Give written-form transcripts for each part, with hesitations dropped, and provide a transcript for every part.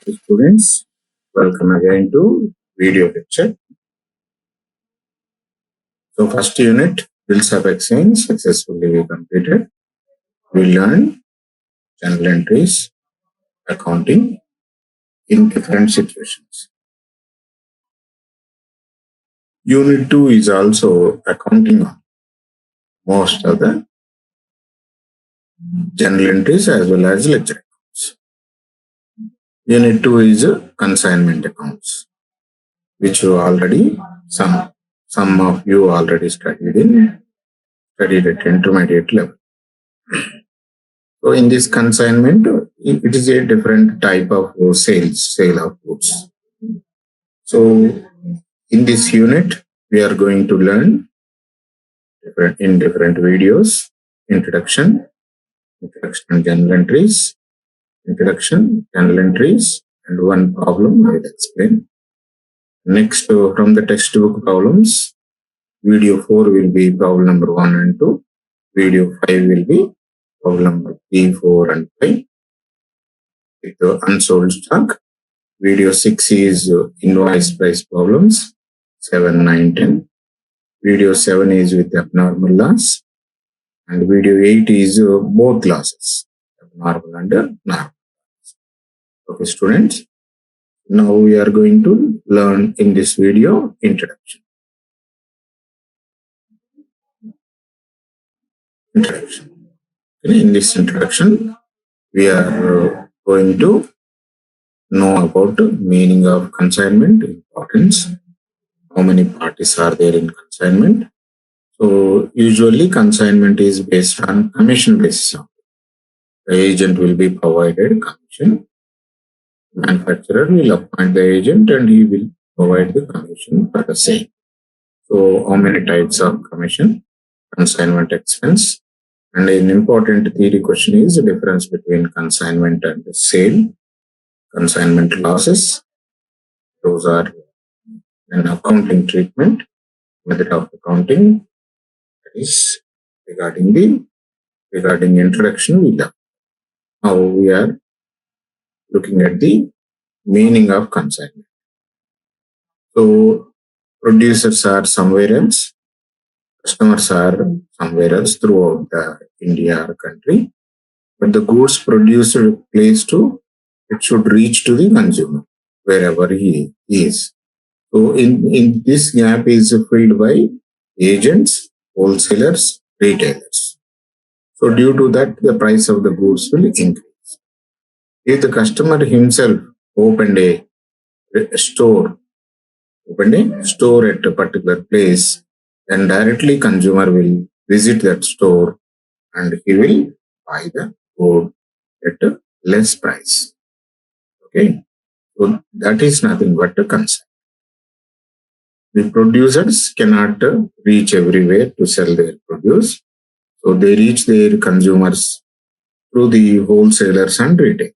Students, welcome again to video lecture. So first unit, bills of exchange successfully we completed. We learned journal entries, accounting in different situations. Unit 2 is also accounting on most of the journal entries as well as ledger accounts. Unit 2 is consignment accounts, which you already some of you already studied at intermediate level. So in this consignment, it is a different type of sale of goods. So in this unit, we are going to learn in different videos, introduction journal entries, and one problem I will explain. Next, from the textbook problems, video 4 will be problem number 1 and 2. Video 5 will be problem number 3, 4 and 5. With the unsold stock. Video 6 is invoice price problems, 7, 9, 10. Video 7 is with abnormal loss. And video 8 is both losses, abnormal and normal. Okay, students. Now we are going to learn in this video introduction. In this introduction, we are going to know about the meaning of consignment, importance, how many parties are there in consignment. So usually consignment is based on commission basis. The agent will be provided commission. Manufacturer will appoint the agent and he will provide the commission for the same. So how many types of commission? Consignment expense. And an important theory question is the difference between consignment and sale. Consignment losses. Those are an accounting treatment, method of accounting. That is regarding introduction. We learn. Now we are looking at the meaning of consignment. So producers are somewhere else, customers are somewhere else throughout the India or country, but the goods produced place to it should reach to the consumer wherever he is. So in this gap is filled by agents, wholesalers, retailers. So due to that, the price of the goods will increase. If the customer himself opened a store at a particular place, then directly consumer will visit that store and he will buy the good at a less price. Okay, so that is nothing but a concept. The producers cannot reach everywhere to sell their produce, so they reach their consumers through the wholesalers and retailers.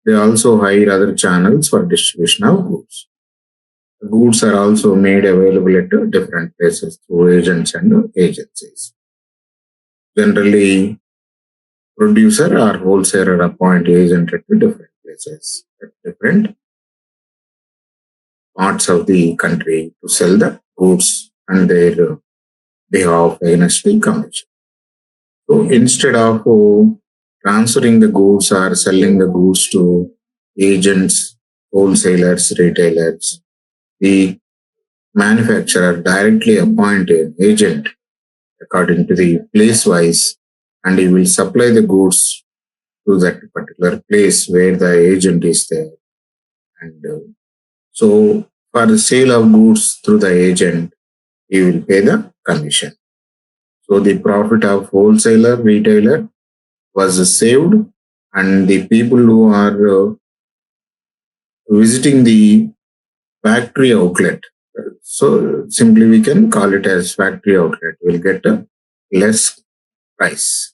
They also hire other channels for distribution of goods. The goods are also made available at different places through agents and agencies. Generally, producer or wholesaler appoint agent at different places, at different parts of the country to sell the goods and their behalf against the commission. So instead of transferring the goods or selling the goods to agents, wholesalers, retailers, the manufacturer directly appoint an agent according to the place wise, and he will supply the goods to that particular place where the agent is there. And so for the sale of goods through the agent, he will pay the commission. So the profit of wholesaler, retailer was saved, and the people who are visiting the factory outlet, so simply we can call it as factory outlet, will get a less price.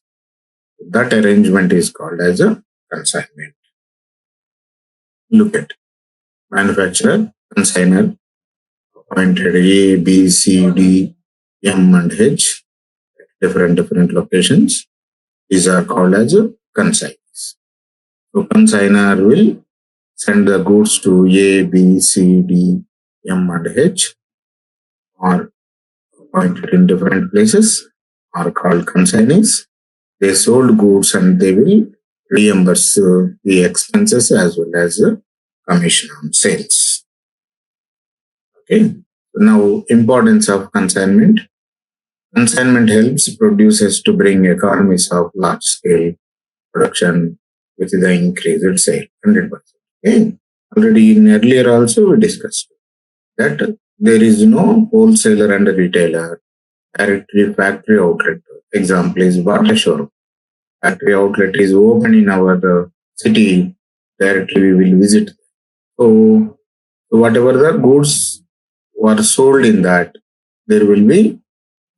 That arrangement is called as a consignment. Look at manufacturer, consigner, appointed A, B, C, D, M and H, different locations. These are called as consignees. So consigner will send the goods to A, B, C, D, M, and H, are appointed in different places, are called consignees. They sold goods and they will reimburse the expenses as well as commission on sales. Okay. Now, importance of consignment. Consignment helps producers to bring economies of large scale production with the increased sale, 100%. Okay. Already in earlier also we discussed that there is no wholesaler and retailer, directly factory outlet. Example is Bata showroom. Factory outlet is open in our city, directly we will visit. So, whatever the goods were sold in that, there will be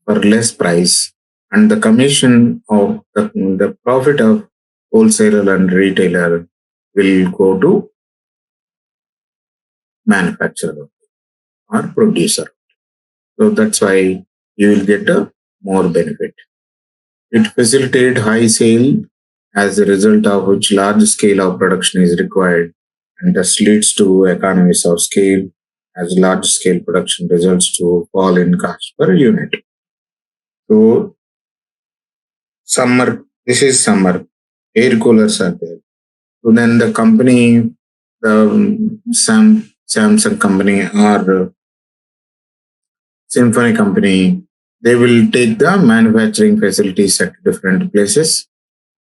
for less price, and the commission of the profit of wholesaler and retailer will go to manufacturer or producer. So that's why you will get a more benefit. It facilitates high sale, as a result of which large scale of production is required, and thus leads to economies of scale, as large scale production results to fall in cost per unit. So this is summer, air coolers are there. So then the company, the Samsung company or Symphony company, they will take the manufacturing facilities at different places,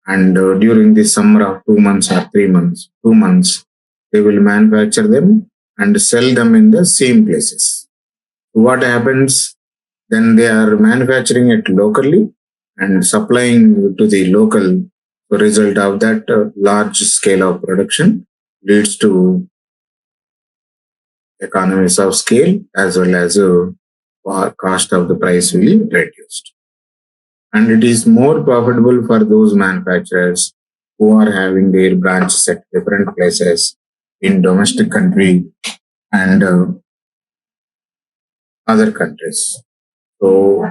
and during the summer of 2 months or 3 months, 2 months, they will manufacture them and sell them in the same places. What happens? Then they are manufacturing it locally and supplying to the local. The result of that large scale of production leads to economies of scale, as well as cost of the price will be reduced. And it is more profitable for those manufacturers who are having their branches at different places in domestic country and other countries. So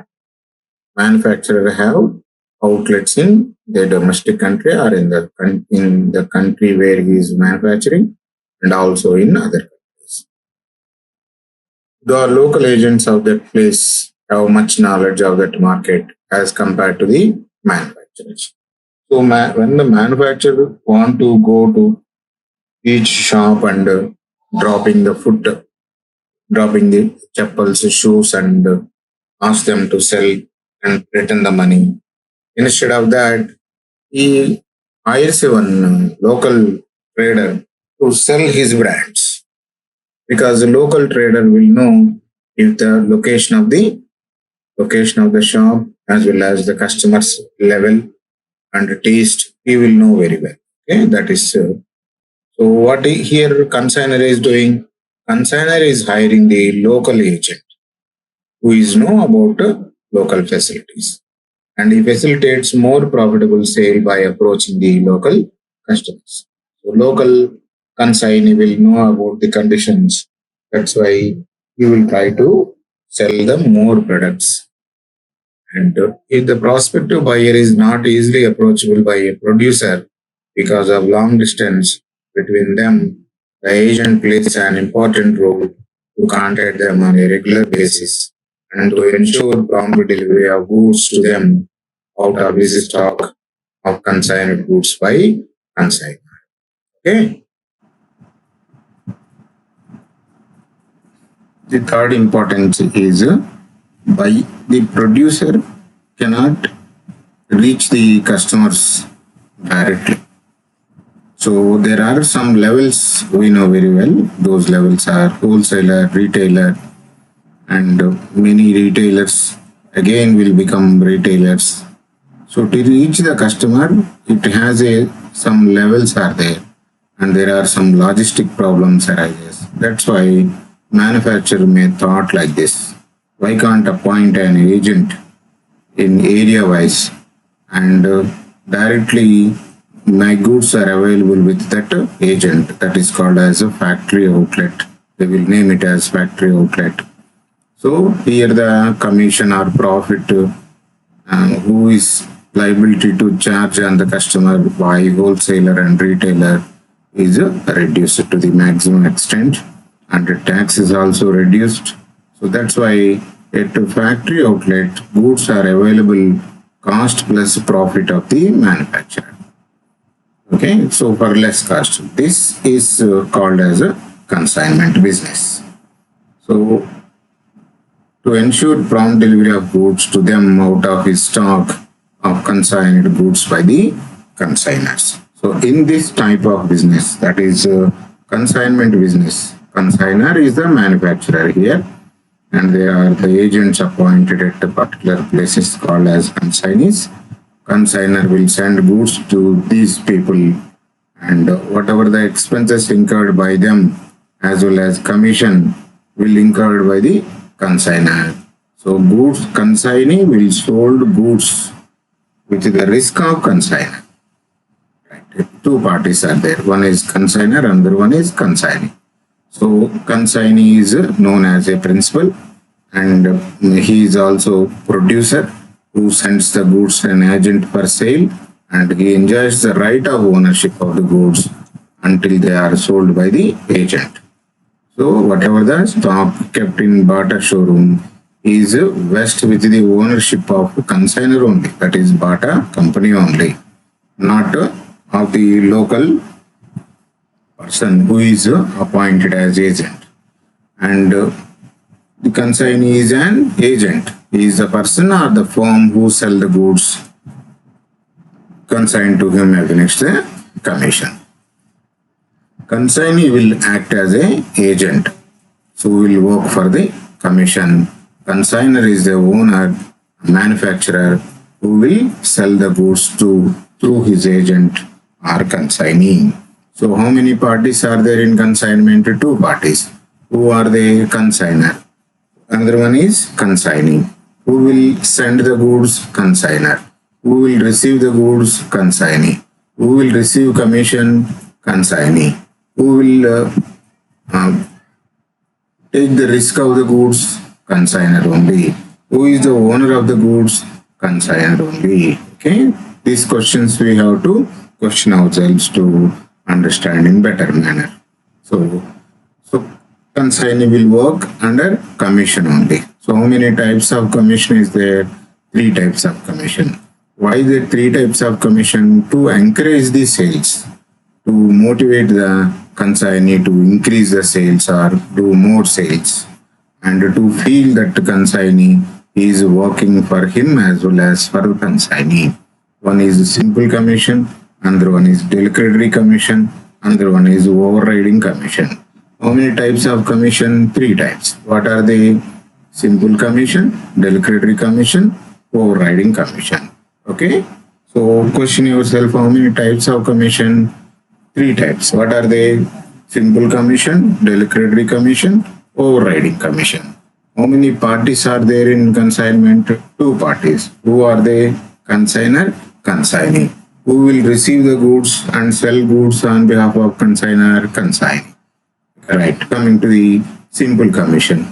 manufacturers have outlets in their domestic country or in the country where he is manufacturing, and also in other countries. The local agents of that place have much knowledge of that market as compared to the manufacturers. So when the manufacturer want to go to each shop and dropping the chappals, shoes, and ask them to sell and return the money. Instead of that, he hires one local trader to sell his brands, because the local trader will know if the location of the shop, as well as the customer's level and taste, he will know very well. Okay, that is so. What here consignor is doing? Consignor is hiring the local agent who is know about local facilities, and he facilitates more profitable sale by approaching the local customers. So local consignee will know about the conditions. That's why he will try to sell them more products. And if the prospective buyer is not easily approachable by a producer because of long distance between them, the agent plays an important role to contact them on a regular basis and to ensure prompt delivery of goods to them out of his stock of consigned goods by consignor. Okay. The third importance is by the producer cannot reach the customers directly. So there are some levels we know very well. Those levels are wholesaler, retailer, and many retailers again will become retailers. So to reach the customer, it has some levels are there, and there are some logistic problems arises. That's why manufacturer may thought like this: why can't appoint an agent in area wise, and directly my goods are available with that agent. That is called as a factory outlet. They will name it as factory outlet. So here the commission or profit, who is liability to charge on the customer by wholesaler and retailer, is reduced to the maximum extent, and the tax is also reduced. So that's why at a factory outlet, goods are available cost plus profit of the manufacturer. Okay, so for less cost, this is called as a consignment business. So to ensure prompt delivery of goods to them out of his stock of consigned goods by the consigners. So in this type of business, that is consignment business, consigner is the manufacturer here, and they are the agents appointed at a particular places called as consignees. Consigner will send goods to these people, and whatever the expenses incurred by them as well as commission will incurred by the consigner. So goods consignee will sold goods with the risk of consigner. Right. Two parties are there. One is consigner, another one is consignee. So consignee is known as a principal, and he is also producer who sends the goods an agent for sale, and he enjoys the right of ownership of the goods until they are sold by the agent. So whatever the stock kept in Bata showroom is vested with the ownership of consigner only, that is Bata company only, not of the local person who is appointed as agent. And the consignee is an agent. He is the person or the firm who sell the goods consigned to him against the commission. Consignee will act as a agent, so will work for the commission. Consigner is the owner, manufacturer who will sell the goods to through his agent or consignee. So how many parties are there in consignment? Two parties. Who are the consigner? Another one is consignee. Who will send the goods? Consigner. Who will receive the goods? Consignee. Who will receive commission? Consignee. Who will take the risk of the goods? Consigner only. Who is the owner of the goods? Consigner only. Okay. These questions we have to question ourselves to understand in better manner. So consignee will work under commission only. So how many types of commission is there? Three types of commission. Why the three types of commission? To encourage the sales, to motivate the consignee to increase the sales or do more sales, and to feel that consignee is working for him as well as for the consignee. One is simple commission, another one is delicatory commission, another one is overriding commission. How many types of commission? Three types. What are they? Simple commission, delicatory commission, overriding commission. Okay. So question yourself, how many types of commission? Three types. What are they? Simple commission, delicatory commission, overriding commission. How many parties are there in consignment? Two parties. Who are they? Consigner, consignee. Who will receive the goods and sell goods on behalf of consigner? Consignee. Right. Coming to the simple commission.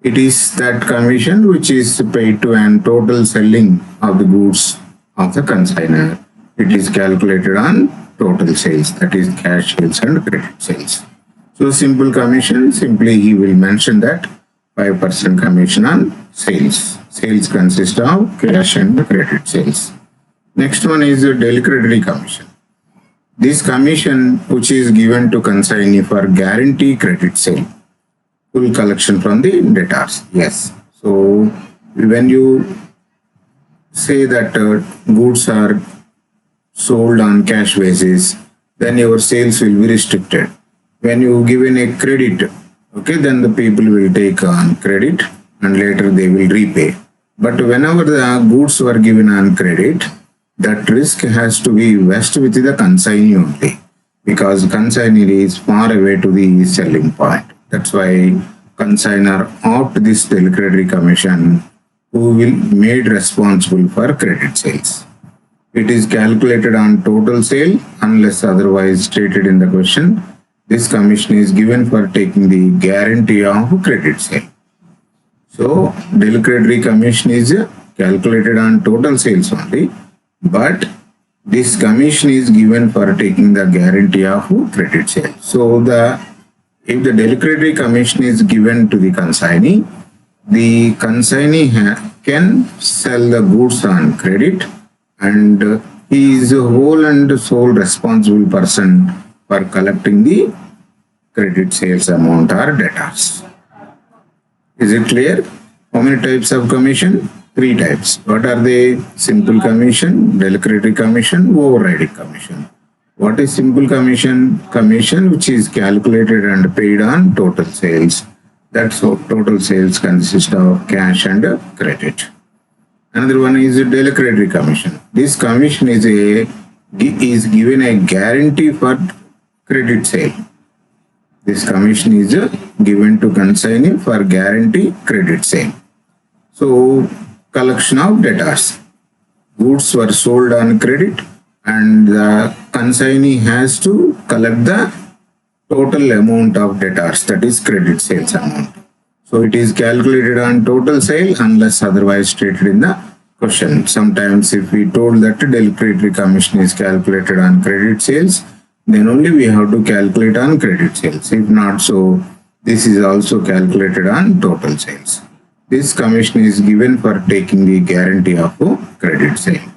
It is that commission which is paid to an total selling of the goods of the consigner. It is calculated on total sales, that is cash sales and credit sales. So simple commission, simply he will mention that 5% commission on sales. Sales consist of cash and credit sales. Next one is the delicatory commission. This commission which is given to consignee for guarantee credit sale, full collection from the debtors. Yes. So when you say that goods are sold on cash basis, then your sales will be restricted. When you give in a credit, okay, then the people will take on credit and later they will repay. But whenever the goods were given on credit, that risk has to be vested with the consignee only, because consignee is far away to the selling point. That's why consigner opt this delicatory commission, who will made responsible for credit sales. It is calculated on total sale unless otherwise stated in the question. This commission is given for taking the guarantee of credit sale. So delicatory commission is calculated on total sales only, but This commission is given for taking the guarantee of credit sale. So if the declaratory commission is given to the consignee can sell the goods on credit, and he is a whole and sole responsible person for collecting the credit sales amount or debtors. Is it clear? How many types of commission? 3 types. What are they? Simple commission, declaratory commission, overriding commission. What is simple commission? Commission which is calculated and paid on total sales. That's how total sales consist of cash and credit. Another one is a declaratory commission. This commission is given a guarantee for credit sale. This commission is given to consignee for guarantee credit sale. So, collection of debtors. Goods were sold on credit and the consignee has to collect the total amount of debtors, that is credit sales amount. So, it is calculated on total sale unless otherwise stated in the question. Sometimes if we told that declaratory commission is calculated on credit sales, then only we have to calculate on credit sales. If not so, this is also calculated on total sales. This commission is given for taking the guarantee of credit sale.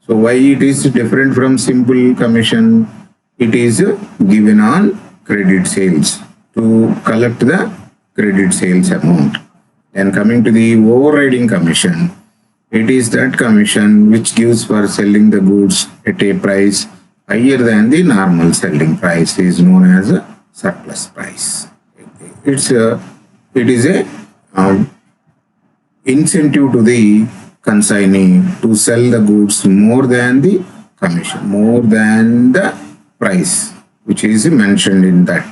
So why it is different from simple commission? It is given on credit sales to collect the credit sales amount. And coming to the overriding commission, it is that commission which gives for selling the goods at a price higher than the normal selling price, is known as a surplus price. It is a incentive to the consignee to sell the goods more than the commission, more than the price which is mentioned in that,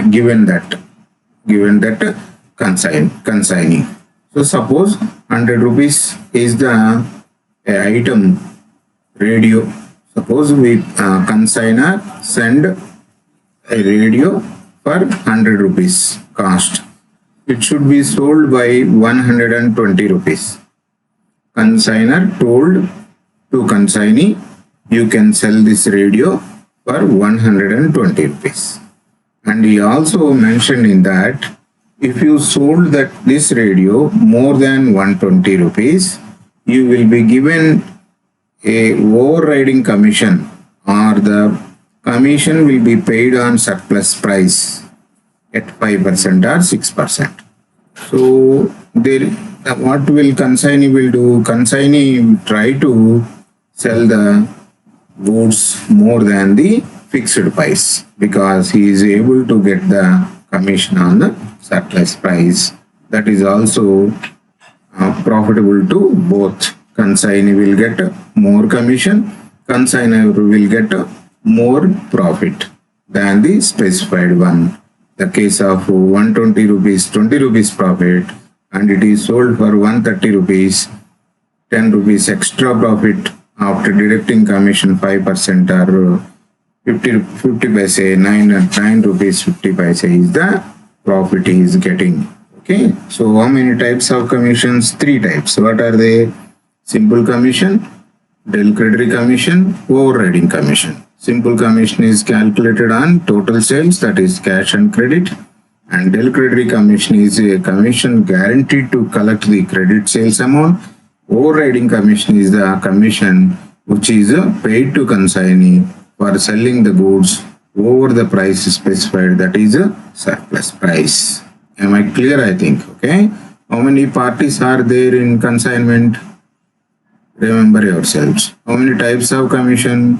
given that consignee. So suppose 100 rupees is the item radio. Suppose we consignor send a radio for 100 rupees cost. It should be sold by 120 rupees. Consignor told to consignee, you can sell this radio for 120 rupees. And he also mentioned in that, if you sold this radio more than 120 rupees, you will be given a overriding commission, or the commission will be paid on surplus price at 5% or 6%. So what will consignee will do? Consignee will try to sell the goods more than the fixed price, because he is able to get the commission on the surplus price. That is also profitable to both. Consignee will get more commission, consignor will get more profit than the specified one. The case of 120 rupees, 20 rupees profit, and it is sold for 130 rupees, 10 rupees extra profit after deducting commission 5% or 50 paise, 9 rupees 50 paise is the profit he is getting. Okay, so how many types of commissions? 3 types. What are they? Simple commission, declaratory commission, overriding commission. Simple commission is calculated on total sales, that is cash and credit, and declaratory commission is a commission guaranteed to collect the credit sales amount. Overriding commission is the commission which is paid to consignee for selling the goods over the price specified, that is a surplus price. Am I clear? I think. Okay. How many parties are there in consignment? Remember yourselves. How many types of commission?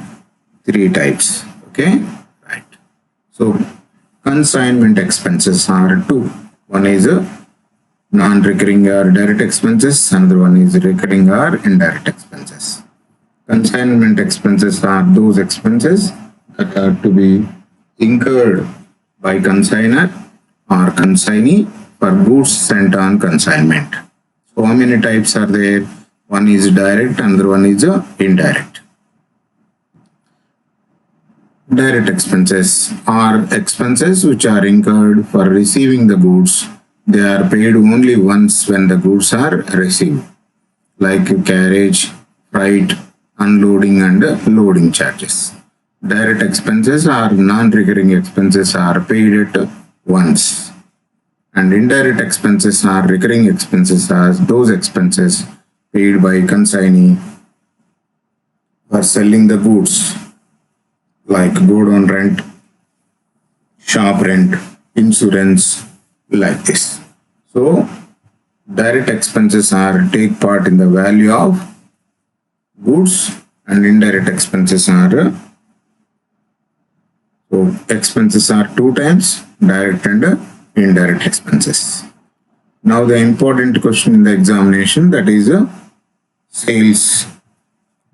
3 types. Okay. Right. So consignment expenses are 2. One is non-recurring or direct expenses. Another one is recurring or indirect expenses. Consignment expenses are those expenses that are to be incurred by consignor or consignee for goods sent on consignment. So how many types are there? One is direct, another one is indirect. Direct expenses are expenses which are incurred for receiving the goods. They are paid only once when the goods are received, like carriage, freight, unloading and loading charges. Direct expenses or non-recurring expenses are paid at once. And indirect expenses are recurring expenses as those expenses paid by consignee for selling the goods like godown rent, shop rent, insurance, like this. So direct expenses are take part in the value of goods and indirect expenses are expenses are two times direct and indirect expenses. Now the important question in the examination, that is sales,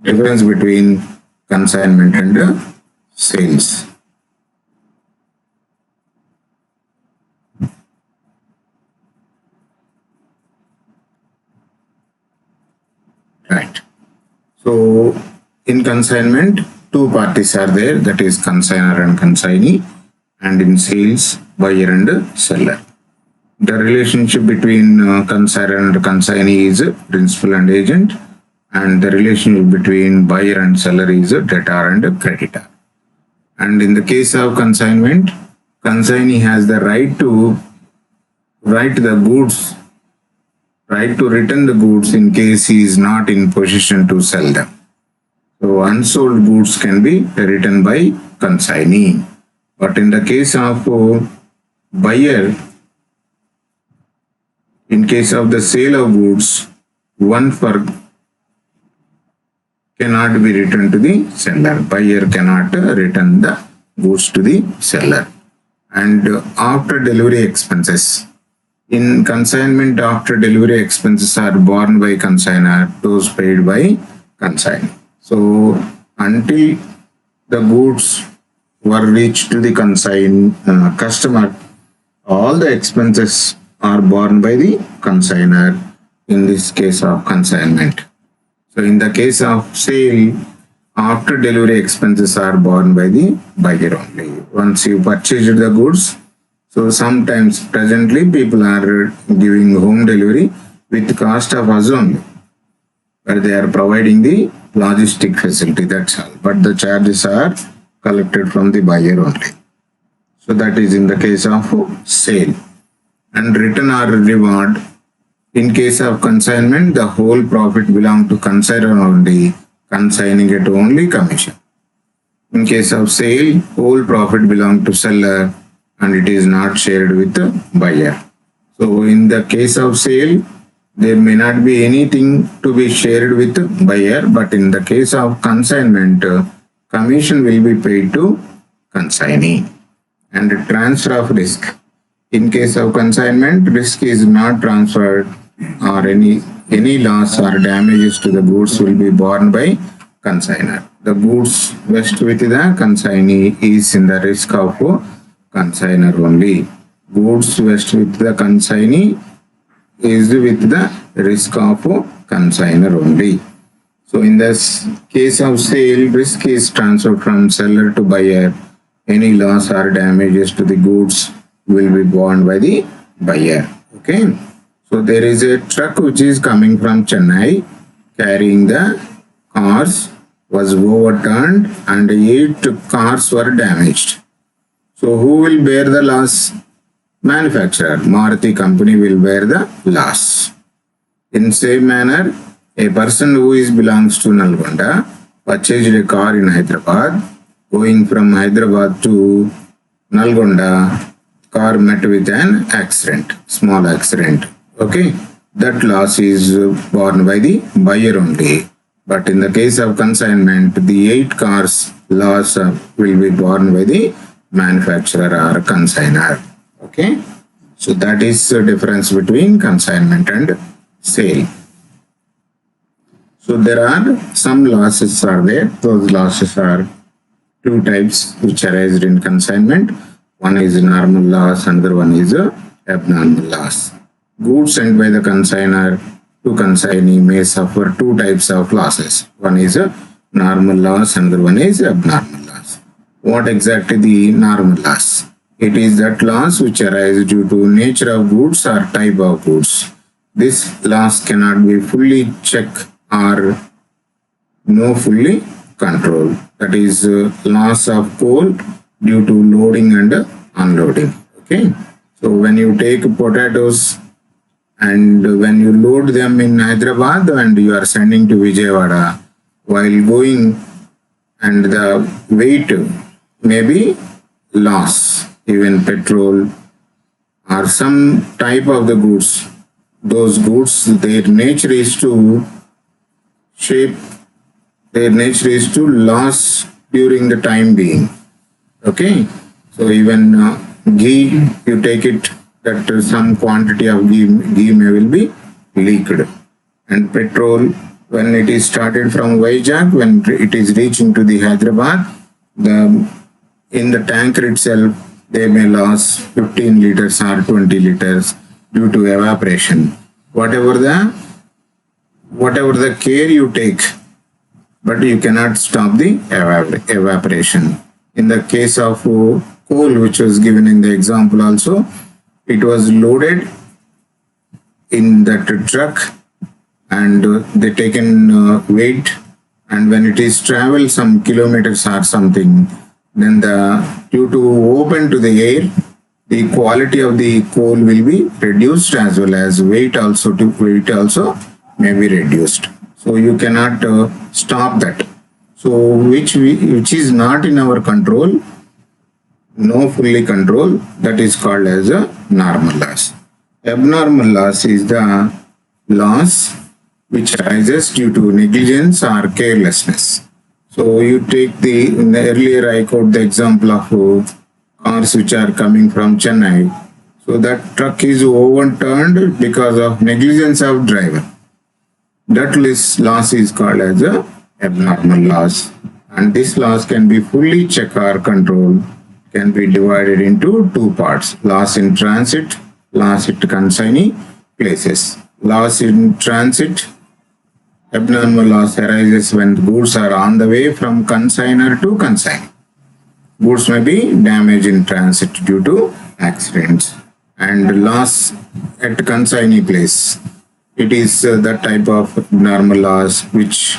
difference between consignment and sales. Right. So in consignment, two parties are there, that is consignor and consignee, and in sales, buyer and seller. The relationship between consignor and consignee is principal and agent, and the relationship between buyer and seller is debtor and creditor. And in the case of consignment, consignee has the right to write the goods, right to return the goods in case he is not in position to sell them. So unsold goods can be written by consignee. But in the case of buyer, in case of the sale of goods, one for cannot be returned to the seller. Buyer cannot return the goods to the seller. And after delivery expenses, in consignment, after delivery expenses are borne by consignor, those paid by consignee. So until the goods were reached to the customer, all the expenses are borne by the consignor in this case of consignment. So in the case of sale, after delivery expenses are borne by the buyer only. Once you purchased the goods, so sometimes presently people are giving home delivery with cost of us only, where they are providing the logistic facility, that's all. But the charges are collected from the buyer only. So that is in the case of sale. And return or reward, in case of consignment, the whole profit belongs to consignor only, consigning it only commission. In case of sale, whole profit belongs to seller and it is not shared with the buyer. So in the case of sale, there may not be anything to be shared with the buyer, but in the case of consignment, commission will be paid to consignee. And transfer of risk. In case of consignment, risk is not transferred or any loss or damages to the goods will be borne by consignor. The goods vested with the consignee is in the risk of consignor only. Goods vested with the consignee is with the risk of consignor only. So in this case of sale, risk is transferred from seller to buyer. Any loss or damages to the goods will be borne by the buyer. Okay. So there is a truck which is coming from Chennai carrying the cars, was overturned and 8 cars were damaged. So who will bear the loss? Manufacturer. Maruti company will bear the loss. In same manner, a person who belongs to Nalgonda purchased a car in Hyderabad. Going from Hyderabad to Nalgonda, car met with an accident, small accident. Okay, that loss is borne by the buyer only. But in the case of consignment, the 8 cars loss will be borne by the manufacturer or consignor. Okay, so that is the difference between consignment and sale. So there are some losses are there. Those losses are 2 types which arise in consignment. One is normal loss, another one is abnormal loss. Goods sent by the consignor to consignee may suffer 2 types of losses. One is normal loss, another one is abnormal loss. What exactly the normal loss? It is that loss which arises due to nature of goods or type of goods. This loss cannot be fully checked or no fully control. That is loss of coal due to loading and unloading. Okay. So when you take potatoes and when you load them in Hyderabad and you are sending to Vijayawada, while going and the weight may be loss, even petrol or some type of the goods. Those goods, their nature is to shape, their nature is to loss during the time being. Okay, so even ghee, you take it that some quantity of ghee may will be leaked, and petrol when it is started from Vizag, when it is reaching to the Hyderabad, the in the tanker itself they may lose 15 liters or 20 liters due to evaporation. Whatever the care you take, but you cannot stop the evaporation. In the case of coal, which was given in the example also, it was loaded in that truck and they taken weight, and when it is travel some kilometers or something, then due to open to the air, the quality of the coal will be reduced as well as weight also may be reduced. So you cannot stop that. So which is not in our control, no fully control, that is called as a normal loss. Abnormal loss is the loss which arises due to negligence or carelessness. So you take earlier I quote the example of cars which are coming from Chennai. So that truck is overturned because of negligence of driver. That loss is called as a abnormal loss, and this loss can be fully check or control, can be divided into two parts: loss in transit, loss at consignee places. Loss in transit, abnormal loss arises when goods are on the way from consignor to consignee. Goods may be damaged in transit due to accidents, and loss at consignee place. It is that type of abnormal loss which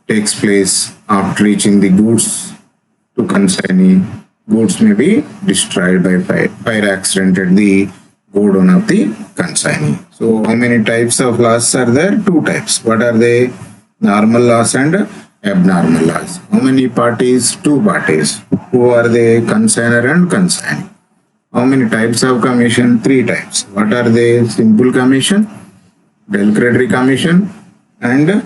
takes place after reaching the goods to consignee. Goods may be destroyed by fire accident at the godown of the consignee. So how many types of loss are there? Two types. What are they? Normal loss and abnormal loss. How many parties? Two parties. Who are they? Consignor and consignee. How many types of commission? Three types. What are they? Simple commission, declaratory commission, and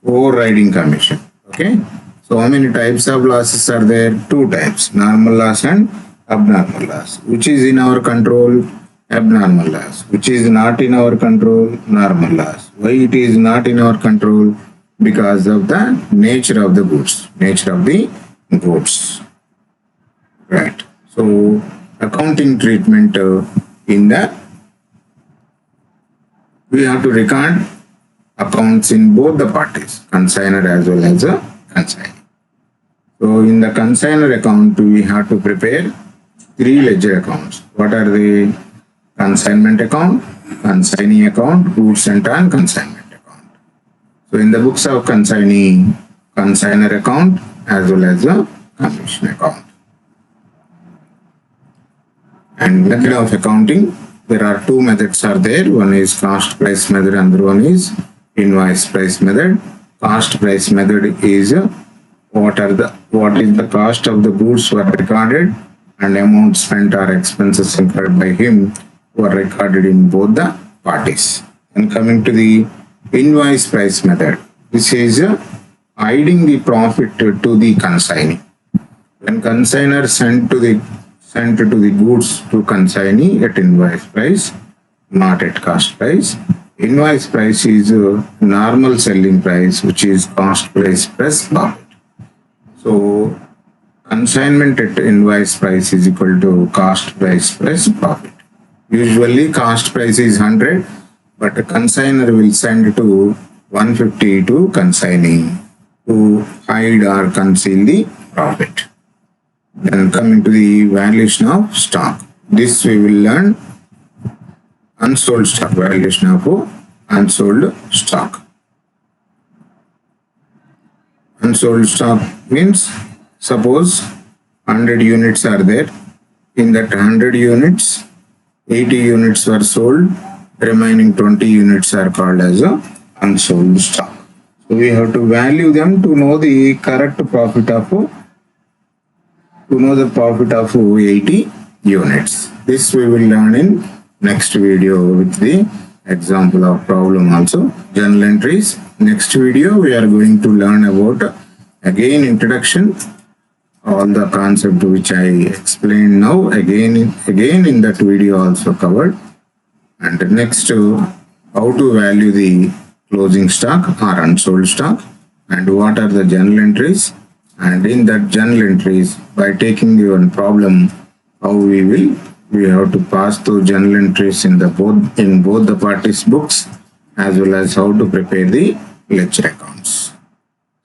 overriding commission. Okay. So how many types of losses are there? Two types: normal loss and abnormal loss. Which is in our control? Abnormal loss. Which is not in our control? Normal loss. Why it is not in our control? Because of the nature of the goods. Nature of the goods. Right. So accounting treatment in the, we have to record accounts in both the parties, consignor as well as a consignee. So in the consignor account, we have to prepare three ledger accounts. What are the? Consignment account, consignee account, goods and consignment account. So in the books of consignee, consignor account as well as a commission account. And method of accounting, there are two methods are there. One is cost price method, another one is invoice price method. Cost price method is what is the cost of the goods were recorded and amount spent or expenses incurred by him were recorded in both the parties. And coming to the invoice price method, this is hiding the profit to the consignee. When consignor sent to the goods to consignee at invoice price, not at cost price. Invoice price is normal selling price, which is cost price plus profit. So consignment at invoice price is equal to cost price plus profit. Usually cost price is 100, but a consignor will send to 150 to consignee to hide or conceal the profit. Then coming to the valuation of stock. This we will learn unsold stock, valuation of unsold stock. Unsold stock means suppose 100 units are there. In that 100 units, 80 units were sold. Remaining 20 units are called as a unsold stock. So we have to value them to know the correct profit of 80 units. This we will learn in next video with the example of problem also. Journal entries. Next video we are going to learn about again introduction, all the concept which I explained now again in that video also covered. And next how to value the closing stock or unsold stock and what are the journal entries, and in that journal entries by taking your problem how we have to pass through journal entries in both the parties books as well as how to prepare the lecture accounts.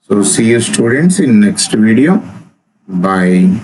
So see you students in next video. Bye.